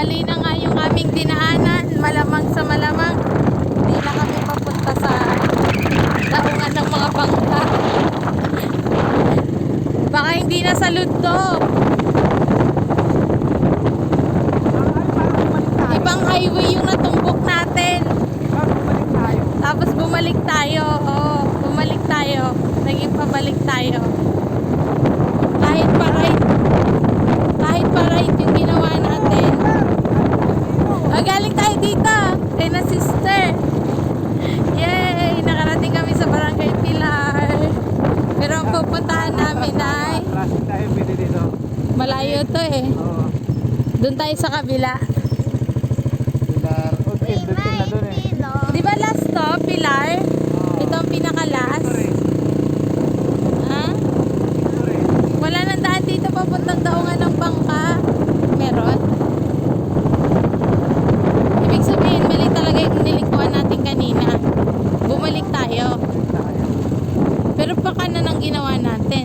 mali na nga yung aming dinaanan. Malamang sa malamang, hindi na kami papunta sa daungan ng mga bangka. Baka hindi na sa Ludlow. Ibang highway yung natumbok natin. Tapos bumalik tayo. Oo, bumalik tayo. Naging pabalik tayo. Kahit pa right yung ginawa natin. Galing tayo dito kay na sister. Yay! Nakarating kami sa Barangay Pilar. Pero ang pupuntahan namin ay malayo to eh. Doon tayo sa kabila. Di ba last to, Pilar? Ito ang pinaka-last. Ha? Wala nang daan dito papuntang daungan ng bangka. Meron? Ibig sabihin, mali talaga yung nilikuan natin kanina. Bumalik tayo. Pero baka na nang ginawa natin.